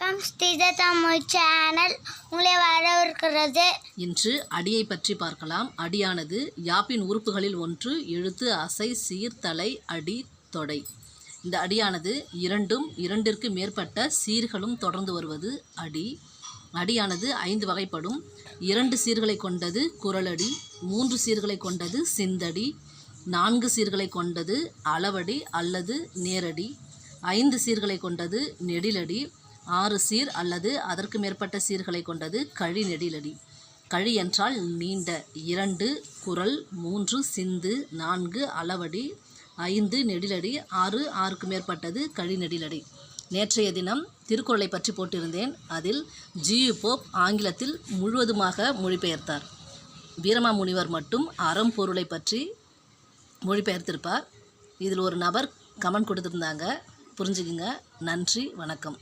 வணக்கம். ஸ்ரீத தமிழ் சேனல் உங்களை வரவேற்கிறது. இன்று அடியை பற்றி பார்க்கலாம். அடியானது யாப்பின் உறுப்புகளில் ஒன்று. எழுத்து, அசை, சீர், தலை, அடி, தொடை. இந்த அடியானது இரண்டிற்கு மேற்பட்ட சீர்களும் தொடர்ந்து வருவது அடி. அடியானது 5 வகைப்படும். 2 சீர்களை கொண்டது குறளடி, 3 சீர்களை கொண்டது சிந்தடி, 4 சீர்களை கொண்டது அளவடி அல்லது நேரடி, 5 சீர்களை கொண்டது நெடிலடி, 6 சீர் அல்லது அதற்கு மேற்பட்ட சீர்களை கொண்டது கழி நெடிலடி. கழி என்றால் நீண்ட. 2 குறள், 3 சிந்து, 4 அளவடி, 5 நெடிலடி, 6க்கு மேற்பட்டது கழி நெடிலடி. நேற்றைய தினம் திருக்குறளை பற்றி போட்டிருந்தேன். அதில் ஜியு போப் ஆங்கிலத்தில் முழுவதுமாக மொழிபெயர்த்தார். வீரமாமுனிவர் மட்டும் அறம் பொருளை பற்றி மொழிபெயர்த்திருப்பார். இதில் ஒரு நபர் கமெண்ட் கொடுத்துருந்தாங்க, புரிஞ்சுக்குங்க. நன்றி, வணக்கம்.